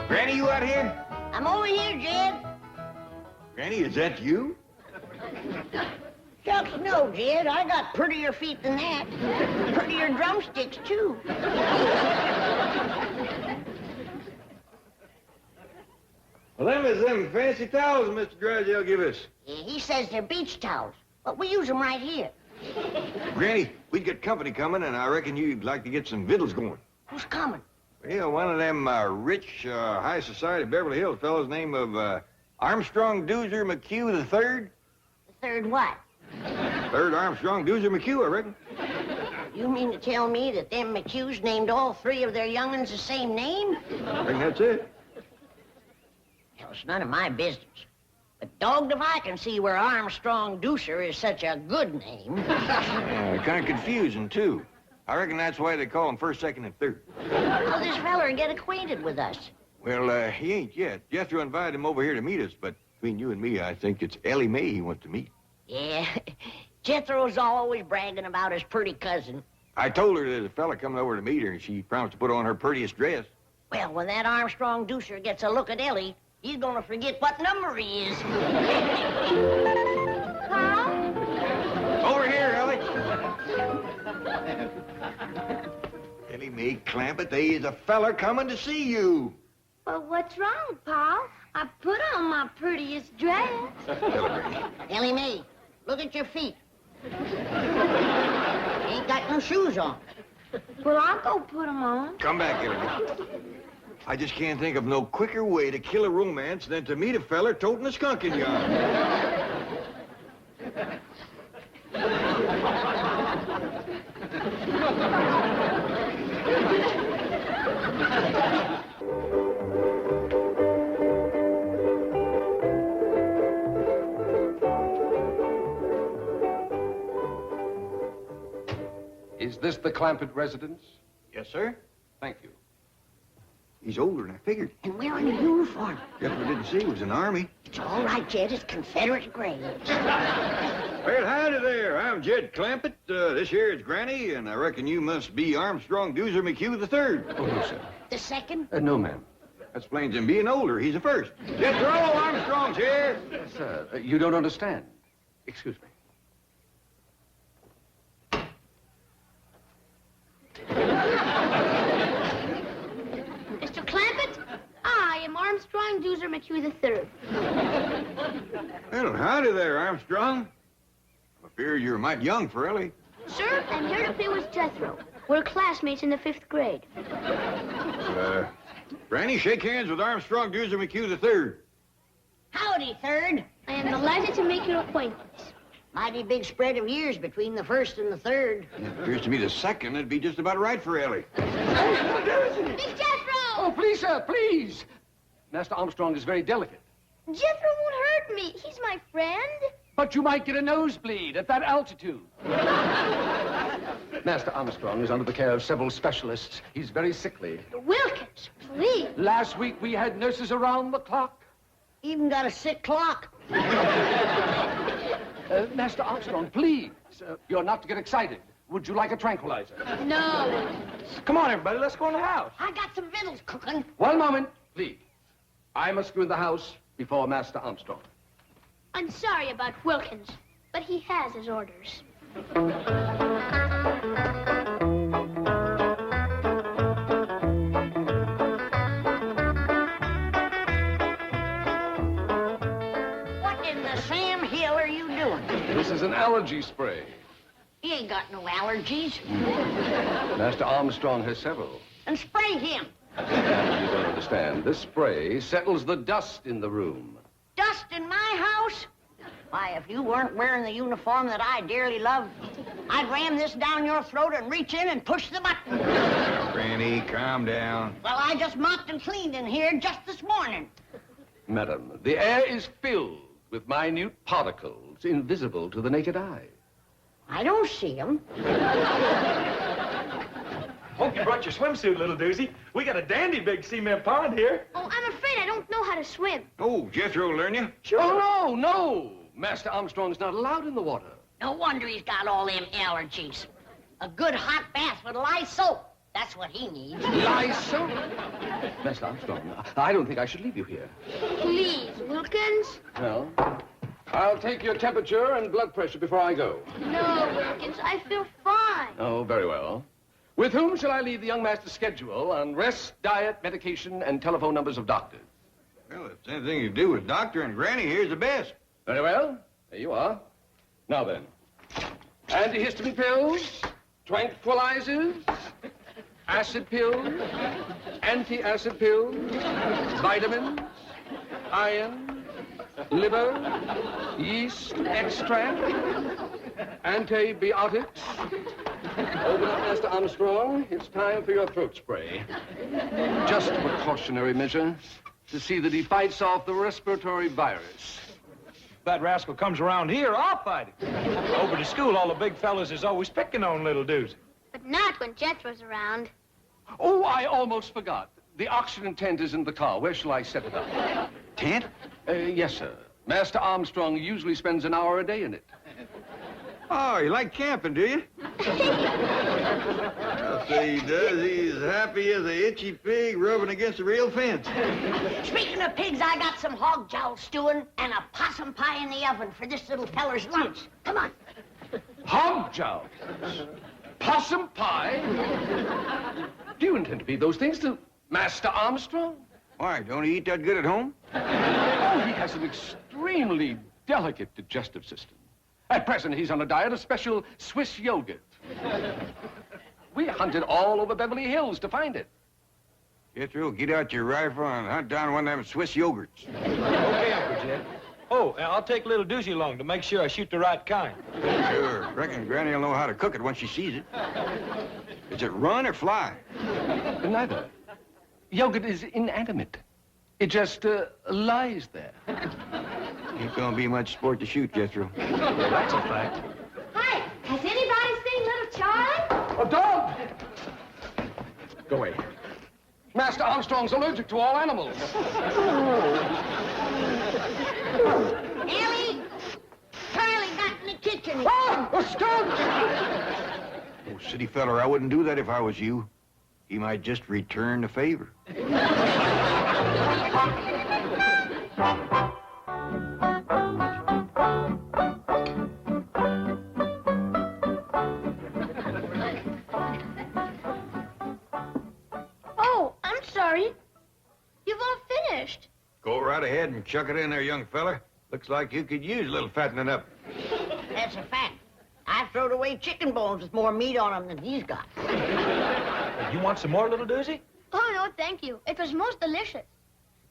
Granny, you out here? I'm over here, Jed. Granny, is that you? Shucks, no, Jed. I got prettier feet than that. Prettier drumsticks, too. Well, them is them fancy towels Mr. Drysdale give us. Yeah, he says they're beach towels, but we use them right here. Granny, we got company coming, and I reckon you'd like to get some victuals going. Who's coming? Well, one of them rich, high society Beverly Hills fellows named of Armstrong Dueser McHugh III. The third what? Third Armstrong Dueser McHugh, I reckon. You mean to tell me that them McHughes named all three of their young'uns the same name? I reckon that's it. Well, it's none of my business. But dogged if I can see where Armstrong Dueser is such a good name. Yeah, kind of confusing, too. I reckon that's why they call him first, second, and third. How'll this feller get acquainted with us? Well, he ain't yet. Jethro invited him over here to meet us, but between you and me, I think it's Ellie Mae he wants to meet. Yeah, Jethro's always bragging about his pretty cousin. I told her there's a fella coming over to meet her, and she promised to put on her prettiest dress. Well, when that Armstrong Dueser gets a look at Ellie, he's gonna forget what number he is. Huh? Over here, Ellie. Ellie Mae Clampett, there is a fella coming to see you. Well, what's wrong, Pa? I put on my prettiest dress. Ellie Mae, look at your feet. Ain't got no shoes on. Well, I'll go put them on. Come back, Ellie Mae. I just can't think of no quicker way to kill a romance than to meet a feller toting a skunk in yard. Is this the Clampett residence? Yes, sir. Thank you. He's older than I figured. And wearing a uniform. Jethro didn't see he was in the Army. It's all right, Jed. It's Confederate graves. Well, howdy there. I'm Jed Clampett. This here is Granny, and I reckon you must be Armstrong Dueser McHugh III. Oh, no, sir. The second? No, ma'am. That explains him being older. He's the first. Jethro, Armstrong's here. Sir, you don't understand. Excuse me. Mr. Clampett, I am Armstrong Dueser McHugh III. Well, howdy there, Armstrong. I fear you're mighty young for Ellie. Sir, I'm here to play with Jethro. We're classmates in the 5th grade. Granny, shake hands with Armstrong Dueser McHugh III. Howdy, third. I am delighted to make your acquaintance. Mighty big spread of years between the first and the third. It appears to me the second would be just about right for Ellie. It's Jethro! Oh, please, sir, please. Master Armstrong is very delicate. Jethro won't hurt me. He's my friend. But you might get a nosebleed at that altitude. Master Armstrong is under the care of several specialists. He's very sickly. Wilkins, please. Last week we had nurses around the clock. Even got a sick clock. Master Armstrong, please. You're not to get excited. Would you like a tranquilizer? No. Come on, everybody. Let's go in the house. I got some victuals cooking. One moment, please. I must go in the house before Master Armstrong. I'm sorry about Wilkins, but he has his orders. What in the Sam Hill are you doing? This is an allergy spray. He ain't got no allergies. Master Armstrong has several. And spray him. You don't understand. This spray settles the dust in the room. Dust in my house? Why, if you weren't wearing the uniform that I dearly love, I'd ram this down your throat and reach in and push the button. Granny, calm down. Well, I just mopped and cleaned in here just this morning. Madam, the air is filled with minute particles invisible to the naked eye. I don't see them. Hope you brought your swimsuit, little Duesy. We got a dandy big cement pond here. Oh, I'm afraid I don't know how to swim. Oh, Jethro will learn you. Oh, no, no. Master Armstrong's not allowed in the water. No wonder he's got all them allergies. A good hot bath with lye soap. That's what he needs. Lye soap? Master Armstrong, I don't think I should leave you here. Please, Wilkins. Well, I'll take your temperature and blood pressure before I go. No, Wilkins, I feel fine. Oh, very well. With whom shall I leave the young master's schedule on rest, diet, medication, and telephone numbers of doctors? Well, if it's anything to do with Doctor and Granny, here's the best. Very well. There you are. Now then, antihistamine pills, tranquilizers, acid pills, anti-acid pills, vitamins, iron, liver, yeast extract, antibiotics. Open up, Master Armstrong. It's time for your throat spray. Just a precautionary measure to see that he fights off the respiratory virus. If that rascal comes around here, I'll fight him. Over to school, all the big fellas is always picking on little Duesy. But not when Jethro's around. Oh, I almost forgot. The oxygen tent is in the car. Where shall I set it up? Tent? Yes, sir. Master Armstrong usually spends an hour a day in it. Oh, you like camping, do you? I'll say he does. He's happy as a itchy pig rubbing against a rail fence. Speaking of pigs, I got some hog jowl stewing and a possum pie in the oven for this little feller's lunch. Come on. Hog jowls, possum pie. Do you intend to feed those things to Master Armstrong? Why, don't he eat that good at home? Oh, he has an extremely delicate digestive system. At present, he's on a diet of special Swiss yogurt. We hunted all over Beverly Hills to find it. Jethro, get out your rifle and hunt down one of them Swiss yogurts. Okay, Uncle Jed. Oh, and I'll take little Duesy along to make sure I shoot the right kind. Sure. Reckon Granny will know how to cook it once she sees it. Is it run or fly? Neither. Yogurt is inanimate. It just lies there. Ain't gonna be much sport to shoot, Jethro. That's a fact. Hi, has anybody seen little Charlie? A dog! Go away. Master Armstrong's allergic to all animals. Ellie, Charlie got in the kitchen. Ah! A skunk! Oh, city feller, I wouldn't do that if I was you. He might just return the favor. Oh, I'm sorry. You've all finished. Go right ahead and chuck it in there, young fella. Looks like you could use a little fattening up. That's a fact. I've thrown away chicken bones with more meat on them than he's got. You want some more, little Duesy? Oh, no, thank you. It was most delicious.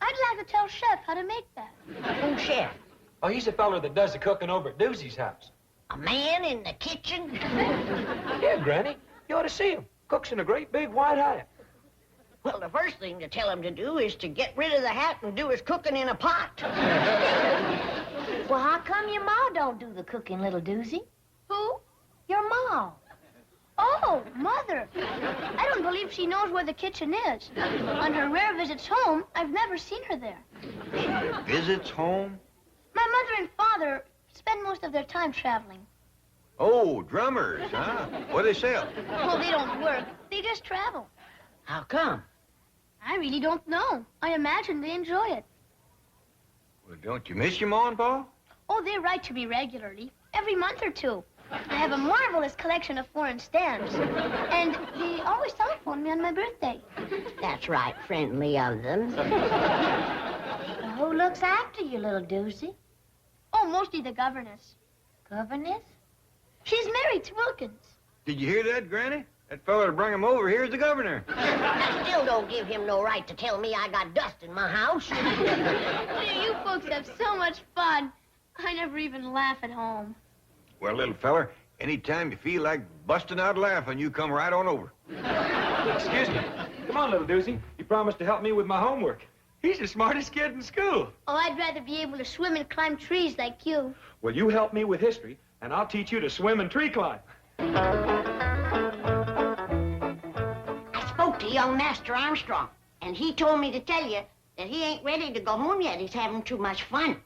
I'd like to tell Chef how to make that. Who's chef? Oh, he's the feller that does the cooking over at Duesy's house. A man in the kitchen? Yeah, Granny. You ought to see him. Cooks in a great big white hat. Well, the first thing to tell him to do is to get rid of the hat and do his cooking in a pot. Well, how come your ma don't do the cooking, little Duesy? Who? Your ma. Oh, Mother. I don't believe she knows where the kitchen is. On her rare visits home, I've never seen her there. Visits home? My mother and father spend most of their time traveling. Oh, drummers, huh? What do they sell? Oh, they don't work. They just travel. How come? I really don't know. I imagine they enjoy it. Well, don't you miss your ma and pa? Oh, they write to me regularly, every month or two. I have a marvelous collection of foreign stamps. And they always telephone me on my birthday. That's right, friendly of them. Well, who looks after you, little Duesy? Oh, mostly the governess. Governess? She's married to Wilkins. Did you hear that, Granny? That fella to bring him over here's the governor. I still don't give him no right to tell me I got dust in my house. You folks have so much fun. I never even laugh at home. Well, little feller, anytime you feel like busting out laughing, you come right on over. Excuse me. Come on, little Duesy. You promised to help me with my homework. He's the smartest kid in school. Oh, I'd rather be able to swim and climb trees like you. Well, you help me with history, and I'll teach you to swim and tree climb. I spoke to young Master Armstrong, and he told me to tell you that he ain't ready to go home yet. He's having too much fun.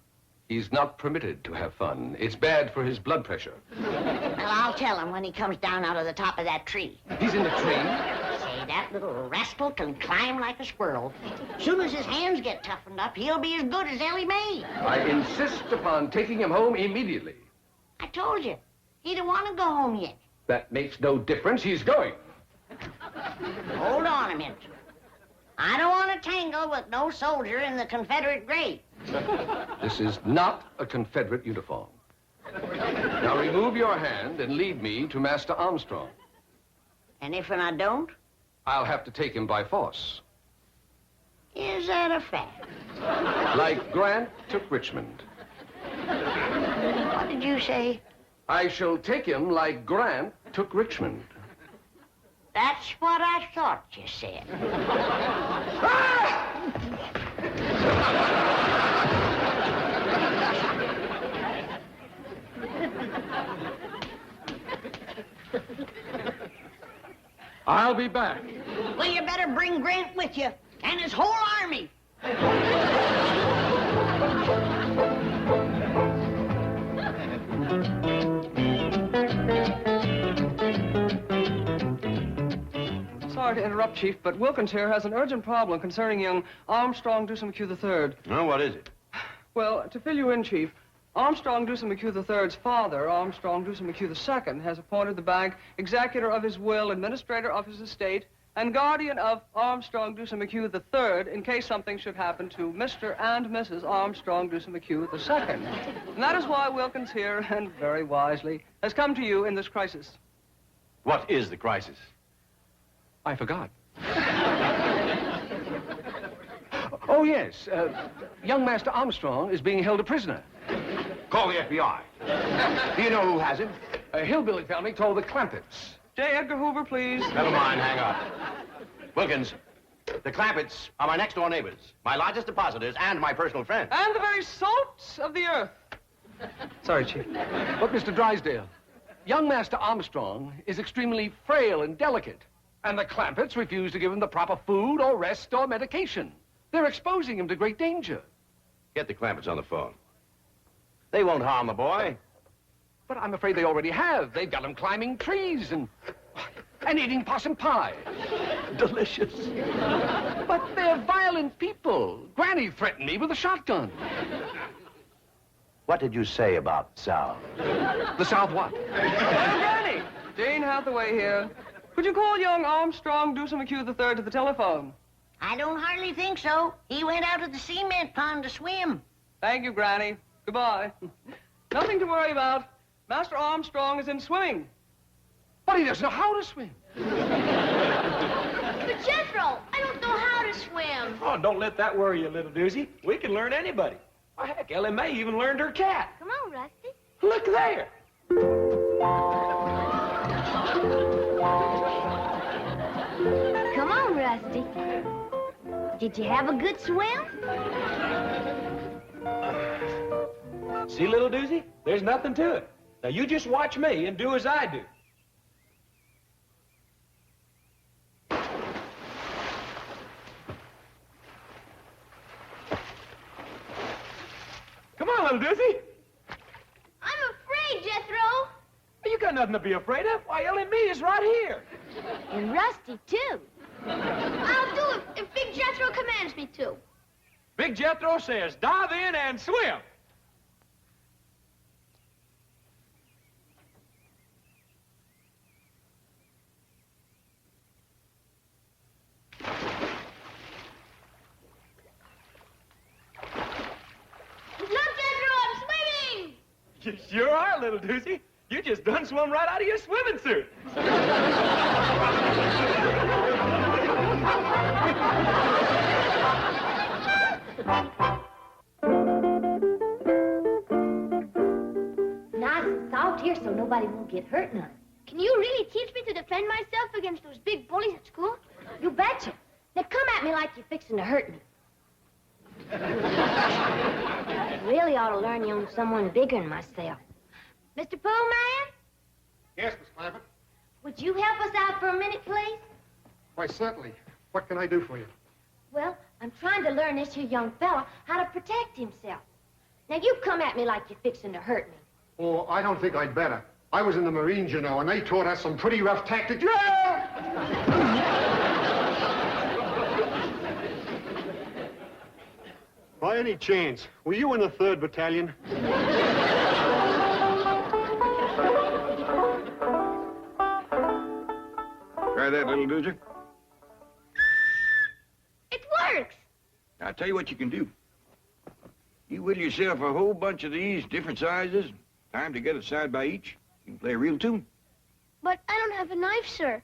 He's not permitted to have fun. It's bad for his blood pressure. Well, I'll tell him when he comes down out of the top of that tree. He's in the tree. Say that little rascal can climb like a squirrel. Soon as his hands get toughened up, he'll be as good as Ellie Mae. I insist upon taking him home immediately. I told you, he don't want to go home yet. That makes no difference. He's going. Hold on a minute. I don't want to tangle with no soldier in the Confederate grave. This is not a Confederate uniform. Now remove your hand and lead me to Master Armstrong. And if I don't? I'll have to take him by force. Is that a fact? Like Grant took Richmond. What did you say? I shall take him like Grant took Richmond. That's what I thought you said. I'll be back. Well, you better bring Grant with you, and his whole army. Sorry to interrupt, Chief, but Wilkins here has an urgent problem concerning young Armstrong Dueser McHugh III. Oh, what is it? Well, to fill you in, Chief, Armstrong Dueser McHugh III's father, Armstrong Dueser McHugh II, has appointed the bank executor of his will, administrator of his estate, and guardian of Armstrong Dueser McHugh III in case something should happen to Mr. and Mrs. Armstrong Dueser McHugh II. And that is why Wilkins here, and very wisely, has come to you in this crisis. What is the crisis? I forgot. Oh, yes. Young Master Armstrong is being held a prisoner. Call the FBI. Do you know who has him? A hillbilly family called the Clampetts. J. Edgar Hoover, please. Never mind, hang up. Wilkins, the Clampetts are my next-door neighbors, my largest depositors, and my personal friends. And the very salt of the earth. Sorry, Chief. But, Mr. Drysdale, young Master Armstrong is extremely frail and delicate, and the Clampetts refuse to give him the proper food or rest or medication. They're exposing him to great danger. Get the Clampetts on the phone. They won't harm the boy. But I'm afraid they already have. They've got him climbing trees and eating possum pie. Delicious. But they're violent people. Granny threatened me with a shotgun. What did you say about the South? The South what? Granny! Jane Hathaway here. Could you call young Armstrong Dueser McHugh III to the telephone? I don't hardly think so. He went out to the cement pond to swim. Thank you, Granny. Goodbye. Nothing to worry about. Master Armstrong is in swimming. But he doesn't know how to swim. But Jethro, I don't know how to swim. Oh, don't let that worry you, little Duesy. We can learn anybody. Why, heck, Ellie Mae even learned her cat. Come on, Rusty. Look there. Come on, Rusty. Did you have a good swim? See, little Duesy? There's nothing to it. Now, you just watch me and do as I do. Come on, little Duesy. I'm afraid, Jethro. You got nothing to be afraid of. Why, Ellie Mae is right here. And Rusty, too. I'll do it if Big Jethro commands me to. Big Jethro says dive in and swim. You sure are, little Duesy. You just done swum right out of your swimming suit. Nice and soft here so nobody won't get hurt none. Can you really teach me to defend myself against those big bullies at school? You betcha. Now come at me like you're fixing to hurt me. I really ought to learn you someone bigger than myself. Mr. Poolman, Yes, Miss Clampett. would you help us out for a minute, please? Why, certainly. What can I do for you? Well, I'm trying to learn this here young fella how to protect himself. Now, you come at me like you're fixing to hurt me. Oh, I don't think I'd better. I was in the Marines, you know, and they taught us some pretty rough tactics. Yeah! By any chance, were you in the 3rd Battalion? Try that, little Dueser. It works. I'll tell you what you can do. You whittle yourself a whole bunch of these, different sizes, tie them together side by each. You can play a real tune. But I don't have a knife, sir.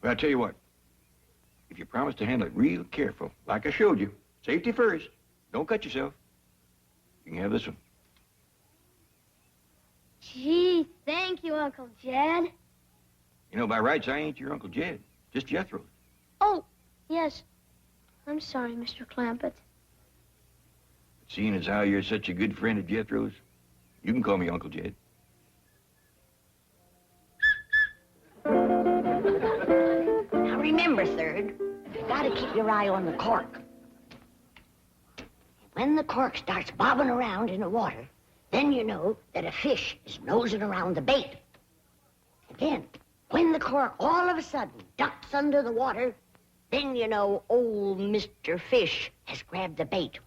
Well, I'll tell you what. If you promise to handle it real careful, like I showed you, safety first, don't cut yourself, you can have this one. Gee, thank you, Uncle Jed. You know, by rights, I ain't your Uncle Jed, just Jethro. Oh, yes. I'm sorry, Mr. Clampett. Seeing as how you're such a good friend of Jethro's, you can call me Uncle Jed. Now remember, Third, you gotta keep your eye on the cork. When the cork starts bobbing around in the water, then you know that a fish is nosing around the bait. Again, when the cork all of a sudden ducks under the water, then you know old Mr. Fish has grabbed the bait.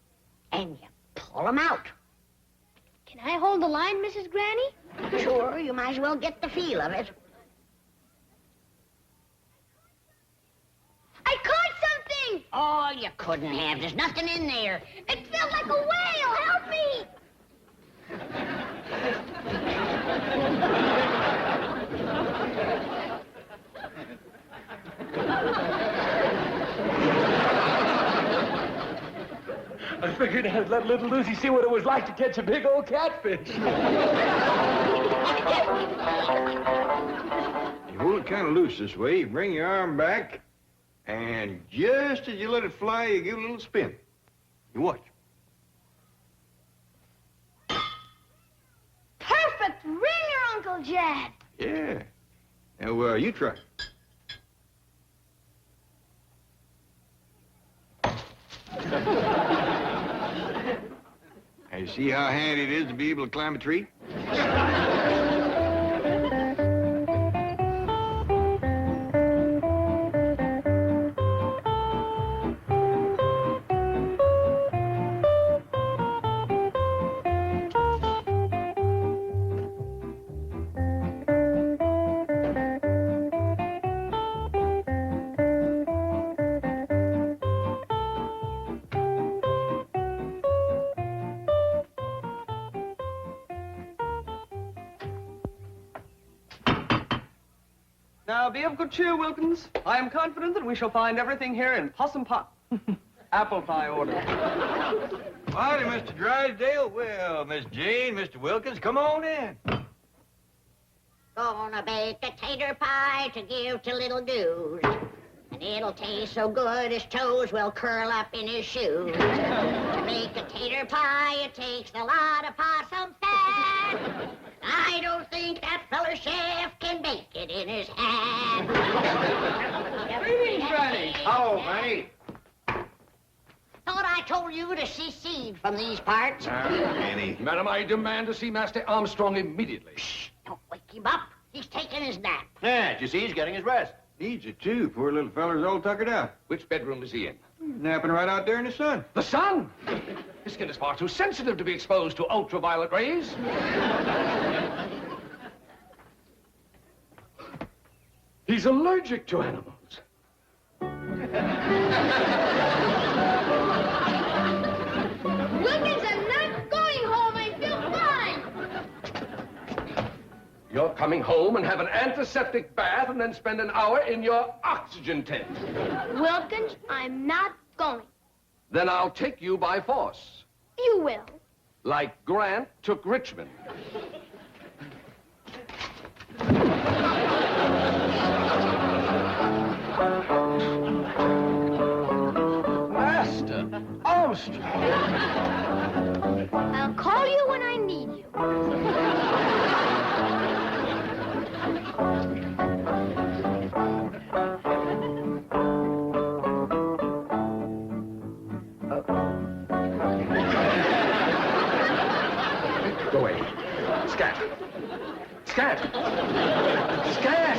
And you pull him out. Can I hold the line, Mrs. Granny? Sure, you might as well get the feel of it. I caught something! Oh, you couldn't have. There's nothing in there. It felt like a whale! Help me! I figured I'd let little Lucy see what it was like to catch a big old catfish. You hold it kind of loose this way, you bring your arm back, and just as you let it fly, you give it a little spin. You watch. Perfect ringer, Uncle Jed. Yeah. Now, you try. Now, you see how handy it is to be able to climb a tree? Now, be of good cheer, Wilkins. I am confident that we shall find everything here in possum pot. Apple pie order. Howdy, Mr. Drysdale. Well, Miss Jane, Mr. Wilkins, come on in. Gonna bake a tater pie to give to little Dues. And it'll taste so good his toes will curl up in his shoes. To make a tater pie, it takes a lot of possum fat. I don't think that feller chef can bake it in his hat. Greetings, Granny. Oh, Manny. Thought I told you to secede from these parts. Manny. Madam, I demand to see Master Armstrong immediately. Don't wake him up. He's taking his nap. Yeah, you see, he's getting his rest. Needs it, too. Poor little feller's all tuckered out. Which bedroom is he in? Napping right out there in the sun. The sun! His skin is far too sensitive to be exposed to ultraviolet rays. He's allergic to animals. Wilkins, I'm not going home. I feel fine. You're coming home and have an antiseptic bath and then spend an hour in your oxygen tent. Wilkins, I'm not going. Then I'll take you by force. You will. Like Grant took Richmond. Master Armstrong. I'll call you when I need you. Go away. Scat. Scat. Scat.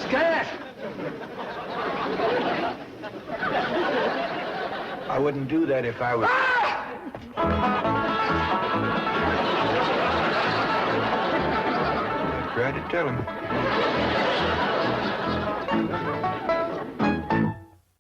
Scat. I wouldn't do that if I was... I tried to tell him.